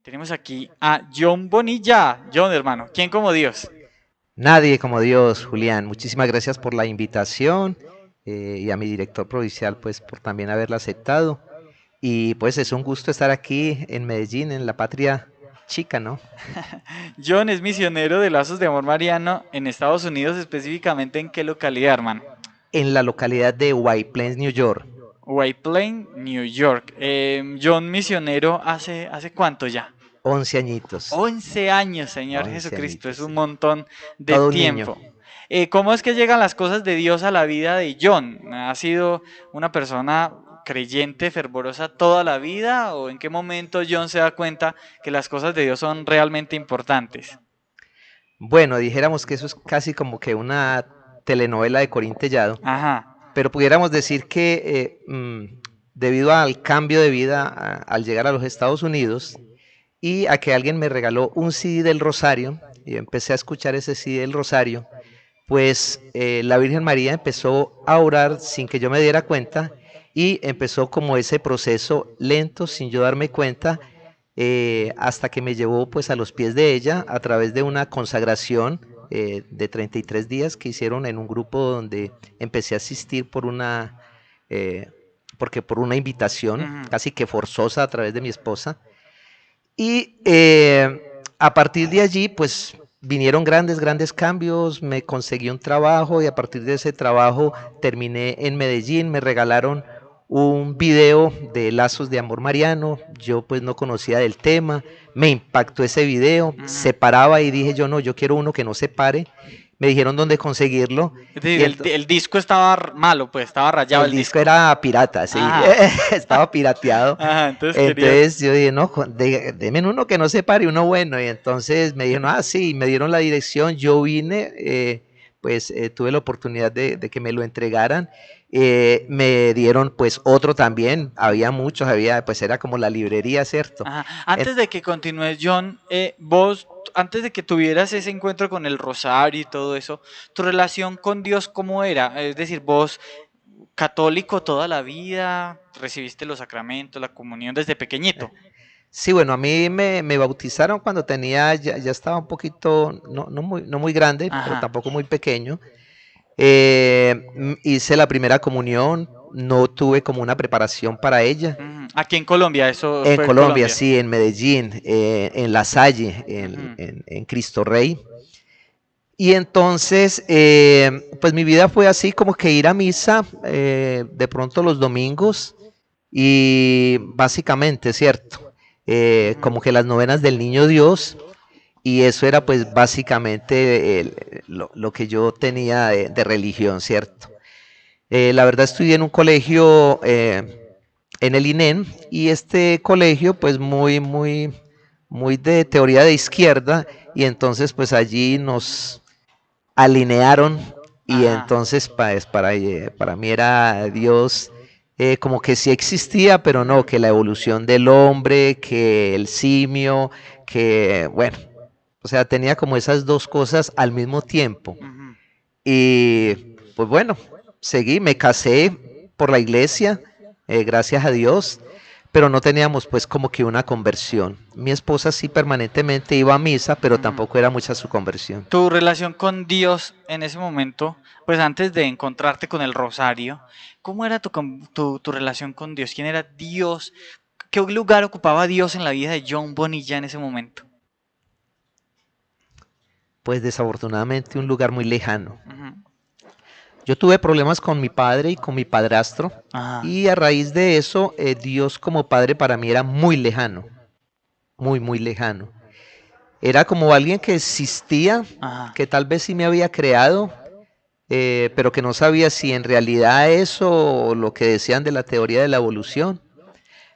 Tenemos aquí a John Bonilla. John, hermano, ¿quién como Dios? Nadie como Dios, Julián. Muchísimas gracias por la invitación y a mi director provincial pues por también haberla aceptado. Y pues es un gusto estar aquí en Medellín, en la patria chica, ¿no? John es misionero de Lazos de Amor Mariano en Estados Unidos, específicamente en qué localidad, hermano. En la localidad de White Plains, New York. White Plain, New York. John misionero hace cuánto ya? 11 añitos. 11 años, Señor 11 Jesucristo, es añitos, un sí. montón de Todo un niño. tiempo. ¿Cómo es que llegan las cosas de Dios a la vida de John? ¿Ha sido una persona creyente, fervorosa toda la vida? ¿O en qué momento John se da cuenta que las cosas de Dios son realmente importantes? Bueno, dijéramos que eso es casi como que una telenovela de Corín Tellado, Ajá. pero pudiéramos decir que debido al cambio de vida al llegar a los Estados Unidos, y a que alguien me regaló un CD del Rosario y empecé a escuchar ese CD del Rosario, pues la Virgen María empezó a orar sin que yo me diera cuenta y empezó como ese proceso lento sin yo darme cuenta hasta que me llevó pues a los pies de ella a través de una consagración de 33 días que hicieron en un grupo donde empecé a asistir eh, porque por una invitación Ujú. casi que forzosa a través de mi esposa. Y a partir de allí, pues vinieron grandes cambios, me conseguí un trabajo y a partir de ese trabajo terminé en Medellín, me regalaron un video de Lazos de Amor Mariano, yo pues no conocía del tema, me impactó ese video, Ujú. se paraba y dije yo no, yo quiero uno que no se pare, me dijeron dónde conseguirlo Es y decir, el disco estaba malo, pues estaba rayado el el disco disco. era pirata, sí, Ajá. estaba pirateado. Ajá, entonces querías. Entonces yo dije, no, denme uno que no se pare, uno bueno. Y entonces me dijeron, ah, sí, me dieron la dirección. Yo vine, pues tuve la oportunidad de que me lo entregaran. Me dieron pues otro también, había muchos, había, pues era como la librería, ¿cierto? Ajá. En- Antes de que continúes, John, antes de que tuvieras ese encuentro con el rosario y todo eso, ¿tu relación con Dios cómo era? Es decir, vos, católico toda la vida, recibiste los sacramentos, la comunión desde pequeñito. Sí, bueno, a mí me bautizaron cuando tenía, ya estaba un poquito, no muy grande, pero Ajá. tampoco muy pequeño. Hice la primera comunión, no tuve como una preparación para ella. Ujú. Aquí en Colombia, eso En fue en Colombia, Colombia. sí, en Medellín, en La Salle, Ujú. en Cristo Rey. Y entonces, pues mi vida fue así como que ir a misa de pronto los domingos y básicamente, ¿cierto? Ujú. Como que las novenas del Niño Dios y eso era pues básicamente lo que yo tenía de religión, ¿cierto? La verdad estudié en un colegio en el INEN y este colegio pues muy de teoría de izquierda y entonces pues allí nos alinearon y Ajá. entonces para mí era Dios como que sí existía, pero no, que la evolución del hombre, que el simio, que bueno, o sea, tenía como esas dos cosas al mismo tiempo. Ujú. Y pues bueno, seguí, me casé por la iglesia, gracias a Dios, pero no teníamos pues como que una conversión. Mi esposa sí permanentemente iba a misa, pero Ujú. tampoco era mucha su conversión. Tu relación con Dios en ese momento, pues antes de encontrarte con el rosario, ¿cómo era tu relación con Dios? ¿Quién era Dios? ¿Qué lugar ocupaba Dios en la vida de John Bonilla en ese momento? Pues desafortunadamente un lugar muy lejano. Ujú. Yo tuve problemas con mi padre y con mi padrastro, Ajá. y a raíz de eso, Dios como padre para mí era muy lejano, muy lejano. Era como alguien que existía, Ajá. que tal vez sí me había creado, pero que no sabía si en realidad eso o lo que decían de la teoría de la evolución,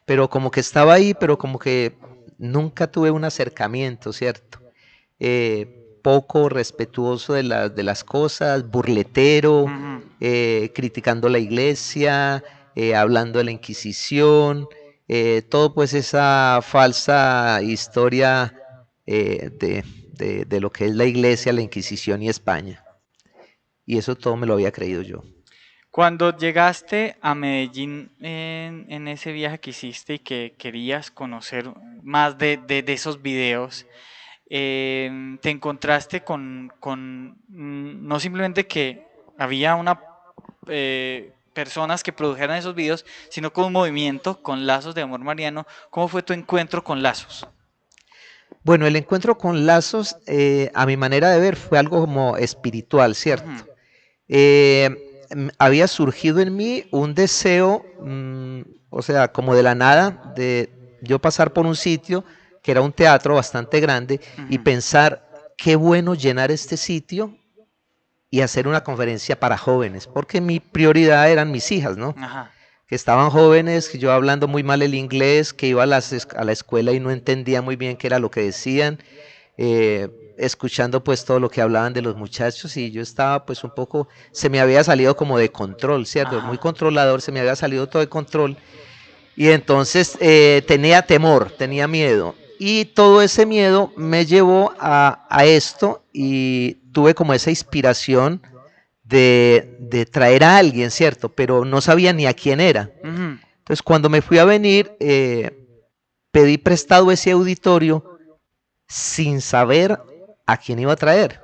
pero como que estaba ahí, pero como que nunca tuve un acercamiento, ¿cierto? Poco respetuoso de las cosas, burletero, Ujú. criticando la iglesia, hablando de la Inquisición, todo pues esa falsa historia de lo que es la iglesia, la Inquisición y España. Y eso todo me lo había creído yo. Cuando llegaste a Medellín en ese viaje que hiciste y que querías conocer más de esos videos, te encontraste no simplemente que había personas que produjeran esos videos, sino con un movimiento, con Lazos de Amor Mariano. ¿Cómo fue tu encuentro con Lazos? Bueno, el encuentro con Lazos, a mi manera de ver, fue algo como espiritual, ¿cierto? Ujú, Había surgido en mí un deseo, o sea, como de la nada, de yo pasar por un sitio que era un teatro bastante grande y ujú, pensar, qué bueno llenar este sitio y hacer una conferencia para jóvenes, porque mi prioridad eran mis hijas, ¿no? ajá. Que estaban jóvenes, que yo hablando muy mal el inglés, que iba a la escuela y no entendía muy bien qué era lo que decían, escuchando pues todo lo que hablaban de los muchachos y yo estaba pues un poco, se me había salido como de control, ¿cierto? Muy Ajá. controlador, se me había salido todo de control y entonces tenía temor, tenía miedo. Y todo ese miedo me llevó a esto y tuve como esa inspiración de traer a alguien, ¿cierto? Pero no sabía ni a quién era. Ujú. Entonces, cuando me fui a venir, pedí prestado ese auditorio sin saber a quién iba a traer.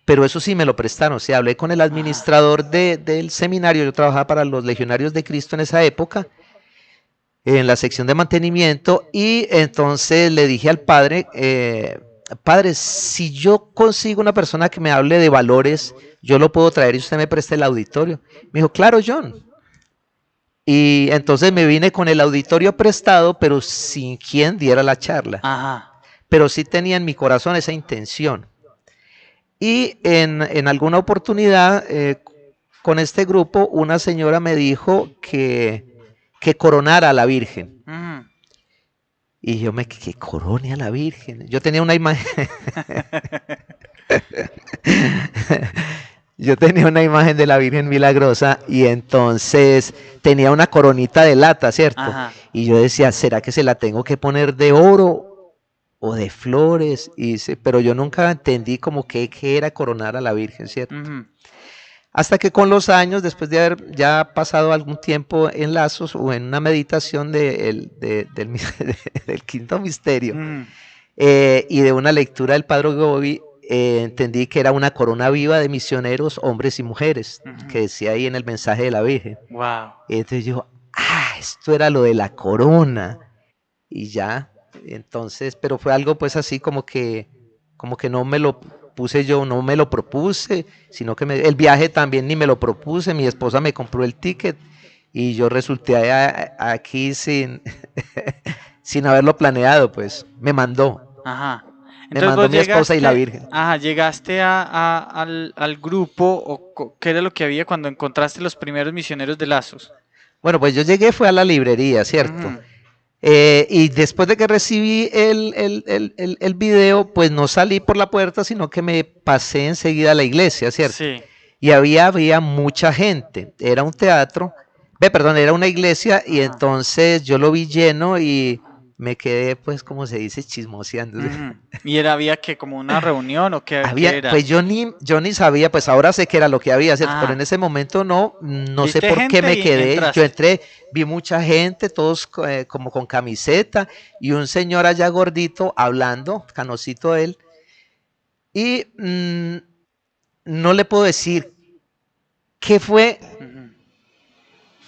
Pero eso sí me lo prestaron. O sea, hablé con el Ajá. administrador del seminario. Yo trabajaba para los Legionarios de Cristo en esa época, en la sección de mantenimiento. Y entonces le dije al padre, padre, si yo consigo una persona que me hable de valores, yo lo puedo traer y usted me presta el auditorio. Me dijo, claro, John. Y entonces me vine con el auditorio prestado, pero sin quien diera la charla. Ajá. Pero sí tenía en mi corazón esa intención. Y en alguna oportunidad con este grupo, una señora me dijo que coronara a la Virgen. Ujú. Y yo me que corone a la Virgen. Yo tenía una imagen, yo tenía una imagen de la Virgen Milagrosa y entonces tenía una coronita de lata, ¿cierto? Ajá. Y yo decía, ¿será que se la tengo que poner de oro o de flores? Pero yo nunca entendí como que era coronar a la Virgen, ¿cierto? Ujú. Hasta que con los años, después de haber ya pasado algún tiempo en lazos o en una meditación del quinto misterio Ujú. y de una lectura del Padre Gobi, entendí que era una corona viva de misioneros, hombres y mujeres, que Ujú. decía ahí en el mensaje de la Virgen. Wow. Entonces yo, esto era lo de la corona. Y ya, entonces, pero fue algo pues así como que no me lo puse yo, no me lo propuse, sino que el viaje también ni me lo propuse, mi esposa me compró el ticket y yo resulté aquí sin, sin haberlo planeado, pues Ajá. me Entonces mandó vos mi esposa y la Virgen. llegaste al grupo, o qué era lo que había cuando encontraste los primeros misioneros de Lazos. Bueno, pues yo llegué, fue a la librería, ¿cierto? Ujú. Y después de que recibí el video, pues no salí por la puerta, sino que me pasé enseguida a la iglesia, ¿cierto? Sí. Y había mucha gente, era un teatro, perdón, era una iglesia y Ajá. entonces yo lo vi lleno y me quedé, pues, como se dice, chismoseando. Ujú. ¿Y había que como una reunión o qué Había, era? pues yo ni sabía, pues ahora sé que era lo que había, ¿cierto? Pero en Ah, ese momento no sé ¿viste por qué gente me y quedé. Yo entraste? entré, vi mucha gente, todos como con camiseta y un señor allá gordito hablando, canosito él. Y no le puedo decir qué fue, Ujú.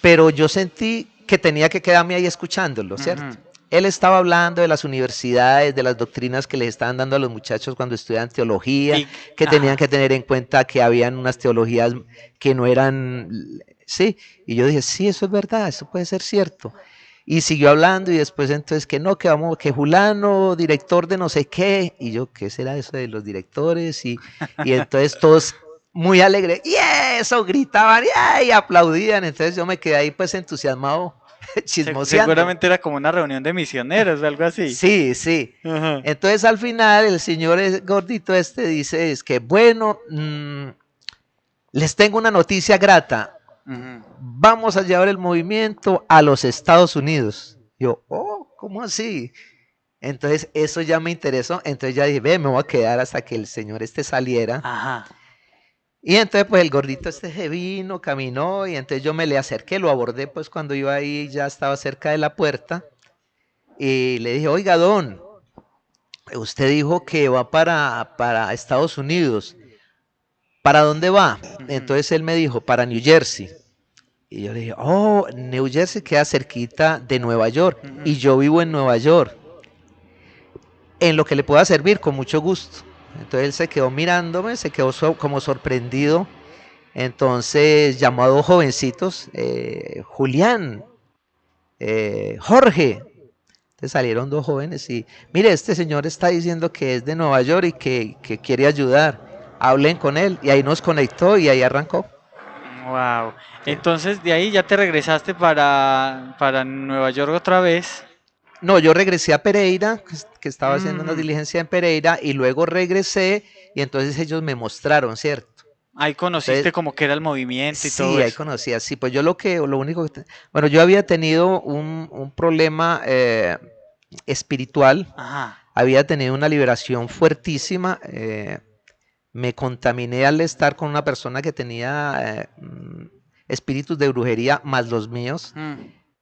pero yo sentí que tenía que quedarme ahí escuchándolo, ¿cierto? Ujú. Él estaba hablando de las universidades, de las doctrinas que les estaban dando a los muchachos cuando estudian teología, que tenían Ajá. que tener en cuenta que habían unas teologías que no eran, sí, y yo dije, sí, eso es verdad, eso puede ser cierto. Y siguió hablando y después entonces que no, que vamos, que Julano, director de no sé qué, y yo, ¿qué será eso de los directores? Y entonces todos muy alegres, y eso, gritaban, y aplaudían, entonces yo me quedé ahí pues entusiasmado, chismoseando. Seguramente era como una reunión de misioneros, algo así. Sí, sí. Ajá. Entonces al final el señor gordito este dice, es que bueno, les tengo una noticia grata, Ujú. vamos a llevar el movimiento a los Estados Unidos. Yo, ¿cómo así? Entonces eso ya me interesó, entonces ya dije, ve, me voy a quedar hasta que el señor este saliera. Ajá. Y entonces pues el gordito este se vino, caminó y entonces yo me le acerqué, lo abordé pues cuando iba ahí, ya estaba cerca de la puerta y le dije, oiga, don, usted dijo que va para Estados Unidos, ¿para dónde va? Ujú, Entonces él me dijo, para New Jersey. Y yo le dije, oh, New Jersey queda cerquita de Nueva York ujú. y yo vivo en Nueva York. En lo que le pueda servir, con mucho gusto. Entonces él se quedó mirándome, se quedó como sorprendido. Entonces llamó a dos jovencitos, Julián, Jorge. Entonces salieron dos jóvenes y, mire, este señor está diciendo que es de Nueva York y que quiere ayudar. Hablen con él. Y ahí nos conectó y ahí arrancó. Wow. Sí. Entonces de ahí ya te regresaste para Nueva York otra vez. No, yo regresé a Pereira, que estaba haciendo una Mm, diligencia en Pereira, y luego regresé y entonces ellos me mostraron, ¿cierto? ahí conociste Entonces, como que era el movimiento y todo sí, ahí eso. conocí, sí, pues yo lo único bueno, yo había tenido un problema espiritual, Ajá. había tenido una liberación fuertísima, me contaminé al estar con una persona que tenía espíritus de brujería más los míos. Mm,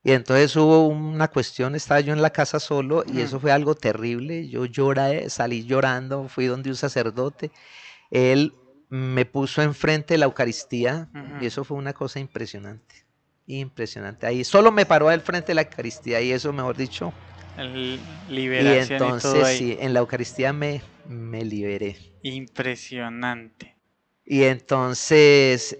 Y entonces hubo una cuestión, estaba yo en la casa solo y ujú, eso fue algo terrible. Yo lloré, salí llorando, fui donde un sacerdote. Él me puso enfrente de la Eucaristía y ujú. eso fue una cosa impresionante. Impresionante. Ahí solo me paró al frente de la Eucaristía y eso, mejor dicho. Y Liberación y todo entonces ahí. sí, en la Eucaristía me liberé. Impresionante. Y entonces,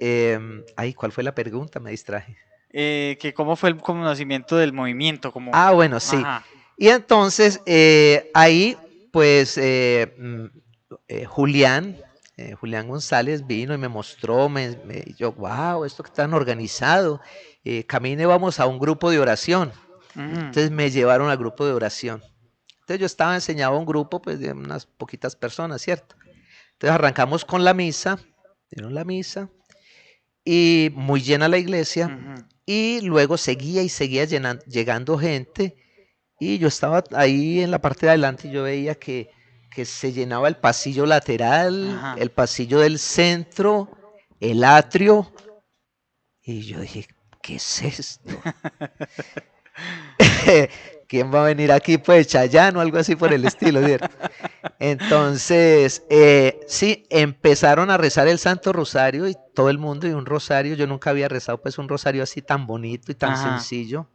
ay, ¿cuál fue la pregunta? Me distraje. Que cómo fue el conocimiento del movimiento, como, Ah, bueno, sí. ajá. Y entonces ahí, pues, Julián, Julián González vino y me mostró, y yo, wow, esto que tan organizado. Camine, vamos a un grupo de oración. Ujú, Entonces me llevaron al grupo de oración. Entonces yo estaba enseñado a un grupo, pues, de unas poquitas personas, ¿cierto? Entonces arrancamos con la misa, dieron la misa, y muy llena la iglesia, ujú. y luego seguía y seguía llegando gente. Y yo estaba ahí en la parte de adelante y yo veía que se llenaba el pasillo lateral, Ajá. el pasillo del centro, el atrio. Y yo dije, ¿qué es esto? ¿Quién va a venir aquí? Pues Chayanne o algo así por el estilo, ¿cierto? Entonces, sí, empezaron a rezar el Santo Rosario y todo el mundo y un rosario. Yo nunca había rezado pues un rosario así tan bonito y tan Ajá. sencillo.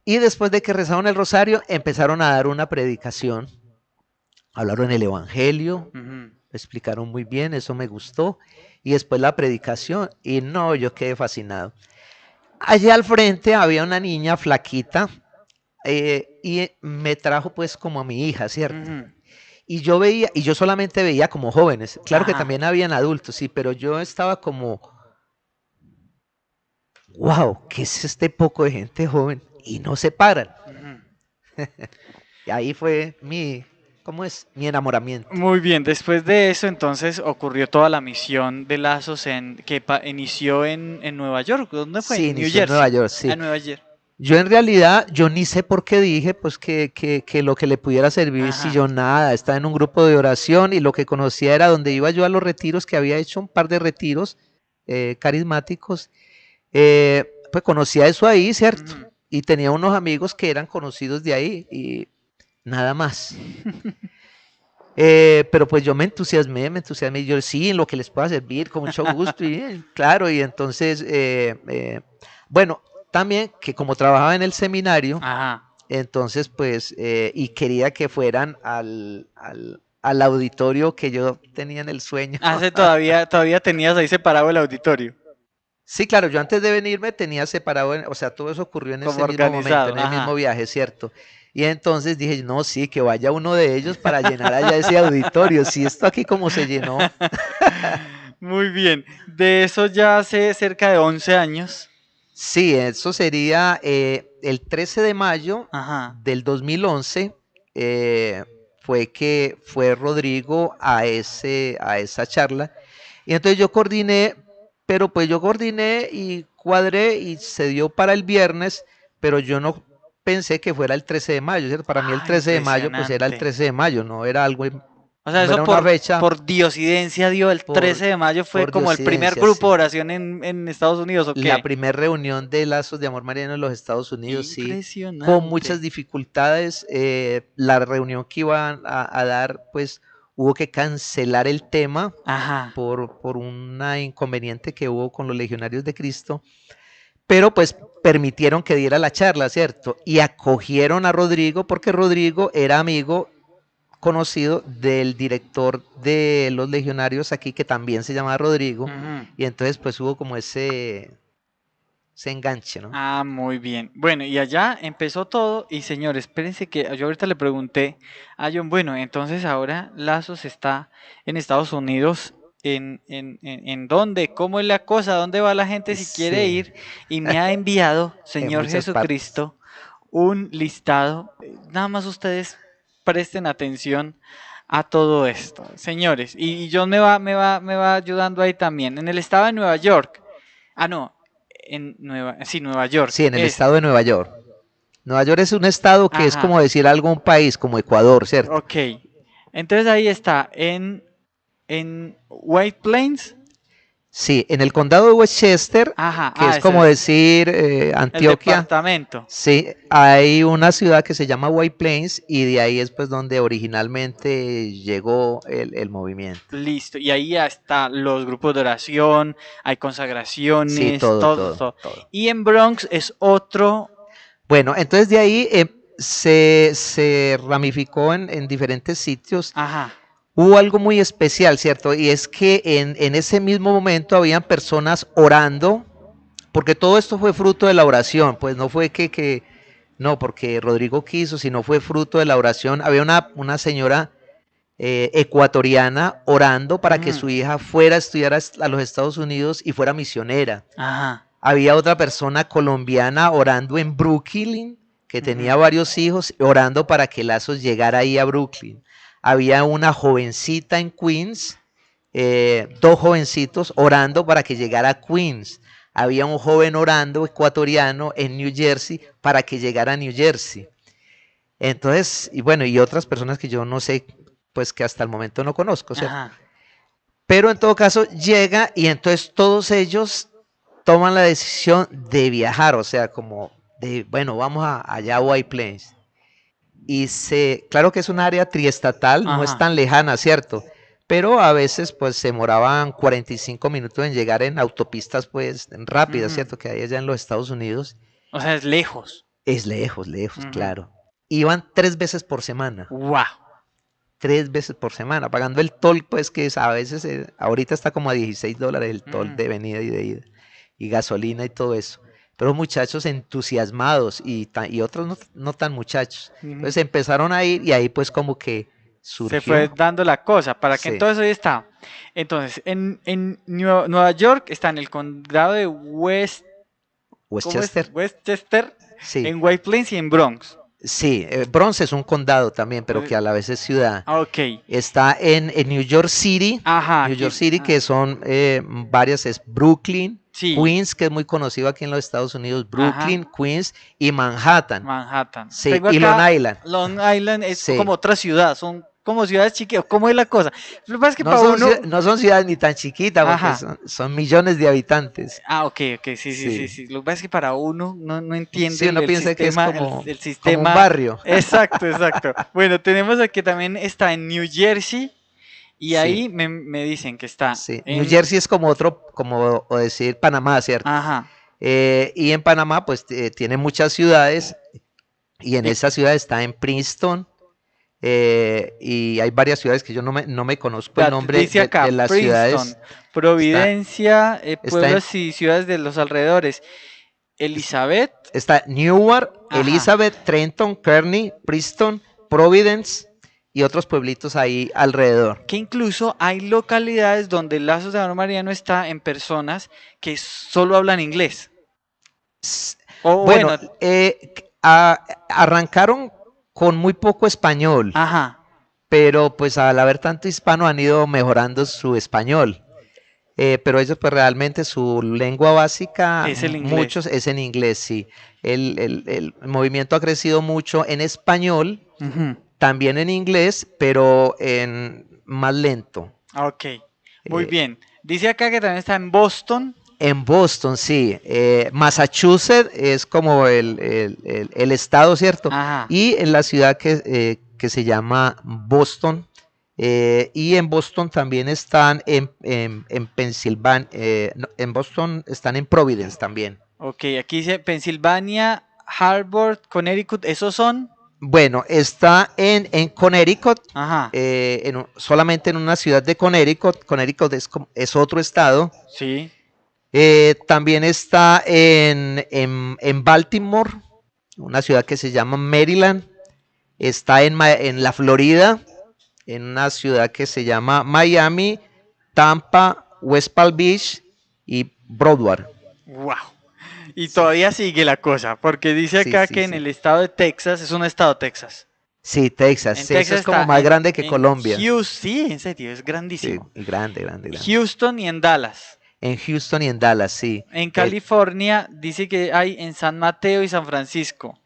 Y después de que rezaron el rosario, empezaron a dar una predicación. Hablaron el Evangelio, Ujú. explicaron muy bien, eso me gustó. Y después la predicación, y no, yo quedé fascinado. Allá al frente había una niña flaquita y me trajo pues como a mi hija, ¿cierto? Ujú. Y yo veía, y yo solamente veía como jóvenes. Claro que Ajá. también habían adultos, sí, pero yo estaba como, wow, ¿qué es este poco de gente joven? Y no se paran. Ujú. Y ahí fue ¿cómo es? Mi enamoramiento. Muy bien, después de eso entonces ocurrió toda la misión de Lazos inició en Nueva York. ¿Dónde fue? Sí, En New inició en Nueva Jersey. York, Ah, sí. en Nueva Jersey. Yo en realidad, yo ni sé por qué dije, pues que lo que le pudiera servir, si Ajá. yo nada, estaba en un grupo de oración y lo que conocía era donde iba yo a los retiros, que había hecho un par de retiros carismáticos, pues conocía eso ahí, ¿cierto? Ujú. Y tenía unos amigos que eran conocidos de ahí y nada más. Pero pues yo me entusiasmé, y yo sí, en lo que les pueda servir, con mucho gusto, y claro, y entonces, bueno, también que como trabajaba en el seminario, Ajá. entonces pues, y quería que fueran al auditorio que yo tenía en el sueño. Hace todavía tenías ahí separado el auditorio, Sí, claro, yo antes de venirme tenía separado, o sea, todo eso ocurrió en como ese mismo momento, organizado. en el mismo Ajá. viaje, ¿cierto? Y entonces dije, no, sí, que vaya uno de ellos para llenar allá ese auditorio. Si esto aquí como se llenó. Muy bien. De eso ya hace cerca de 11 años. Sí, eso sería el 13 de mayo Ajá. del 2011, fue que fue Rodrigo a esa charla. Y entonces yo coordiné, pero pues yo coordiné y cuadré y se dio para el viernes, pero yo no pensé que fuera el 13 de mayo, ¿cierto? Para mí el Ah, 13 de mayo pues era el impresionante. 13 de mayo, no era algo O sea, no eso era una fecha por diosidencia dio el por, 13 de mayo fue por como el primer diosidencia, grupo de sí. oración en Estados Unidos, ¿o La qué? primera reunión de Lazos de Amor Mariano en los Estados Unidos, sí, con muchas Impresionante. dificultades. La reunión que iban a dar, pues hubo que cancelar el tema Ajá. por una inconveniente que hubo con los legionarios de Cristo, pero pues permitieron que diera la charla, ¿cierto? Y acogieron a Rodrigo porque Rodrigo era amigo conocido del director de los legionarios aquí, que también se llamaba Rodrigo, Ujú. y entonces pues hubo como ese enganche, ¿no? Ah, muy bien. Bueno, y allá empezó todo. Y señores, espérense que yo ahorita le pregunté a John, bueno, entonces ahora Lazos está en Estados Unidos. ¿En dónde? ¿Cómo es la cosa? ¿Dónde va la gente si quiere Sí, ir? Y me ha enviado, en Señor muchas partes. Jesucristo, un listado. Nada más ustedes presten atención a todo esto, señores. Y John me va ayudando ahí también. En el estado de Nueva York. Ah, no, sí, Nueva Sí, York, en el estado de Nueva York. Nueva York es un estado que es ajá, como decir algo un país, como Ecuador, ¿cierto? ok. Entonces ahí está, en White Plains, Sí, en el condado de Westchester, ajá, que es ese como es, decir el Antioquia, departamento, sí, hay una ciudad que se llama White Plains y de ahí es pues donde originalmente llegó el movimiento. listo. Y ahí ya está los grupos de oración, hay Sí, consagraciones, todo, todo, todo, todo. todo. Y en Bronx es otro, Bueno, entonces de ahí se ramificó en diferentes sitios. ajá, Hubo algo muy especial, ¿cierto? Y es que en ese mismo momento habían personas orando, porque todo esto fue fruto de la oración, pues no fue no, porque Rodrigo quiso, sino fue fruto de la oración. Había una señora ecuatoriana orando para que ujú, su hija fuera a estudiar a los Estados Unidos y fuera misionera. ajá, Había otra persona colombiana orando en Brooklyn, que ujú, tenía varios hijos, orando para que Lazos llegara ahí a Brooklyn. Había una jovencita en Queens, dos jovencitos orando para que llegara a Queens. Había un joven orando ecuatoriano en New Jersey para que llegara a New Jersey. Entonces, y bueno, y otras personas que yo no sé, pues que hasta el momento no conozco, ¿cierto? ajá, Pero en todo caso llega y entonces todos ellos toman la decisión de viajar, o sea, como de, bueno, vamos allá a White Plains. Claro que es un área triestatal, no es ajá. tan lejana, ¿cierto? Pero a veces pues se demoraban 45 minutos en llegar en autopistas pues rápidas, Ujú. ¿cierto? Que hay allá en los Estados Unidos. O sea, es lejos. Es lejos, lejos, Ujú. claro. Iban 3 veces por semana, Wow. 3 veces por semana, pagando el toll, pues que a veces, ahorita está como a $16 el toll Ujú. de venida y de ida, y gasolina y todo eso. Pero muchachos entusiasmados y otros no tan muchachos. Ujú. Entonces empezaron a ir y ahí pues como que Se fue surgió, dando la cosa, para que sí, entonces hoy está. Entonces, en Nueva York está en el condado de ¿cómo es? Westchester, Westchester, sí, en White Plains y en Bronx. sí, Bronx es un condado también, pero Eh, que a la vez es ciudad. Ok, Está en New York City, ajá, New York City, que son varias, es Brooklyn, sí, Queens, que es muy conocido aquí en los Estados Unidos, ajá, Brooklyn, Queens y Manhattan. Manhattan. Sí, Tengo y Long acá, Island. Long Island es Sí. como otra ciudad, son como ciudades chiquitas, ¿cómo es la cosa? Lo que pasa es que No para son, uno, no son ciudades ni tan chiquitas porque ajá, son millones de habitantes. ok, ok, sí, sí, sí, Sí. sí. Lo que pasa es que para uno no entiende Sí, uno el piensa que es sistema, el como un sistema. barrio. Exacto, exacto. Bueno, tenemos aquí también está en New Jersey y Sí, ahí me dicen que está sí. New en, Jersey es como otro, como o decir Panamá, ¿cierto? ajá, Y en Panamá, pues tiene muchas ciudades y en y esa ciudad está en Princeton, y hay varias ciudades que yo no me conozco el nombre dice de acá las Princeton, ciudades. Está, Providencia, está, en, pueblos y ciudades de los alrededores. es- Elizabeth, está Newark, ajá. Elizabeth, Trenton, Kearney, Princeton, Providence y otros pueblitos ahí alrededor. Que incluso hay localidades donde el Lazos de Amor Mariano está en personas que solo hablan inglés. S- O Bueno, bueno, arrancaron con muy poco español, ajá, pero pues al haber tanto hispano han ido mejorando su español. Pero ellos pues realmente su lengua básica, es el inglés. muchos es en inglés, sí. El movimiento ha crecido mucho en español, Ujú. también en inglés, pero en más lento. Ok, muy Eh, bien. Dice acá que también está en Boston. En Boston, sí. Massachusetts es como el estado, ¿cierto? Ajá, Y en la ciudad que se llama Boston. Y en Boston también están en Pensilvania. No, en Boston están en Providence también. ok, aquí dice Pensilvania, Harvard, Connecticut, ¿esos son? Bueno, está en Connecticut, Ajá, solamente en una ciudad de Connecticut. Connecticut es otro estado. sí, También está en Baltimore, una ciudad que se llama Maryland. Está en la Florida, en una ciudad que se llama Miami, Tampa, West Palm Beach y Broward. wow. Y Sí, todavía sigue la cosa, porque dice sí, acá sí, que en sí. el estado de Texas, es un estado Texas. Sí, Texas. En Sí, eso Texas es como está más grande que en Colombia. Houston, sí, en serio, es Sí, grandísimo. grande, grande, grande. Houston y en Dallas. En Houston y en Dallas, sí. En El- California dice que hay en San Mateo y San Francisco.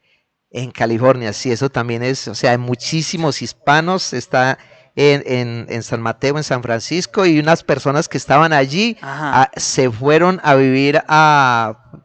En California, sí, eso también es, o sea, hay muchísimos hispanos, está en San Mateo, en San Francisco, y unas personas que estaban allí Ajá, se fueron a vivir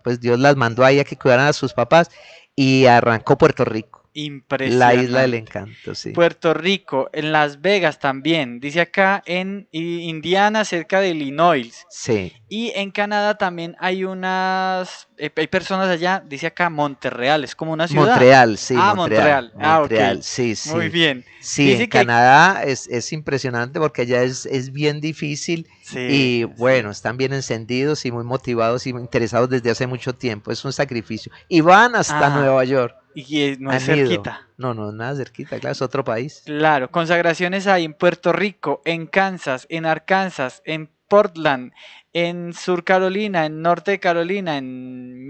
pues Dios las mandó ahí a que cuidaran a sus papás, y arrancó Puerto Rico, la isla del impresionante. encanto, sí. Puerto Rico, en Las Vegas también. Dice acá en Indiana, cerca de Illinois. Sí, Y en Canadá también hay hay personas allá, dice acá Montreal, es como una ciudad. Montreal, sí, Ah, Montreal, Montreal. Ah, ok. Montreal, sí, Muy sí. bien. Sí, en Dice que Canadá es impresionante porque allá es bien difícil sí, y sí. bueno, están bien encendidos y muy motivados y muy interesados desde hace mucho tiempo. Es un sacrificio. Y van hasta Ajá. Nueva York. Y no es Han ido. cerquita. No, no, nada cerquita, claro, es otro país. Claro, consagraciones hay en Puerto Rico, en Kansas, en Arkansas, en Portland, en Sur Carolina, en Norte de Carolina, en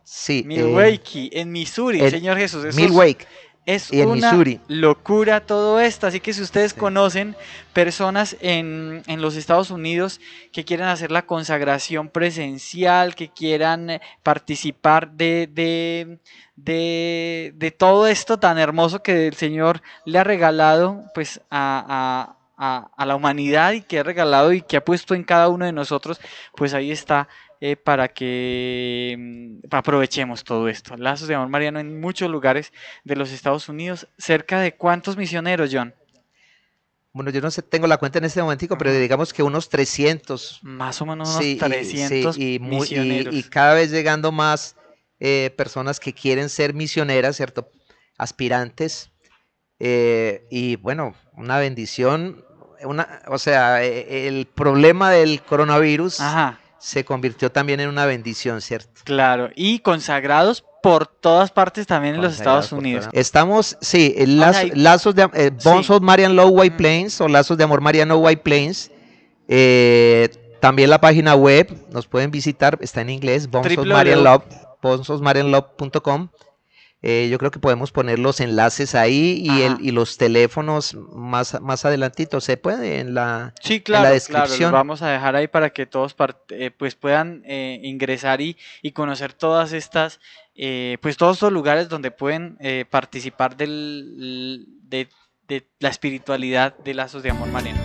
Sí, Milwaukee, en Missouri, en Señor Jesús, eso Milwaukee es y en una Missouri. locura todo esto. Así que si ustedes Sí. conocen personas en los Estados Unidos que quieran hacer la consagración presencial, que quieran participar de todo esto tan hermoso que el Señor le ha regalado pues a la humanidad y que ha regalado y que ha puesto en cada uno de nosotros, pues ahí está para que aprovechemos todo esto. Lazos de Amor Mariano en muchos lugares de los Estados Unidos. ¿Cerca de cuántos misioneros, John? Bueno, yo no sé, tengo la cuenta en este momentico, pero Ujú. digamos que unos 300. Más o menos unos Sí, sí, 300 y misioneros. cada vez llegando más personas que quieren ser misioneras, ¿cierto? Aspirantes. Y bueno, una bendición. O sea, el problema del coronavirus Ajá, se convirtió también en una bendición, ¿cierto? claro. Y consagrados por todas partes también en los Consagrados Estados por toda Unidos. la... Estamos, sí, O sea, lazos de Bonds sí. of Marian Law White Ujú. Plains o Lazos de Amor Mariano White Plains. También la página web nos pueden visitar, está en inglés, www. bondsofmarianlove.com. Yo creo que podemos poner los enlaces ahí Ajá. y los teléfonos más adelantito. Se puede Sí, en la claro, claro, los descripción. vamos a dejar ahí para que todos pues puedan ingresar y conocer todas estas, pues todos estos lugares donde pueden participar de la espiritualidad de Lazos de Amor Mariano.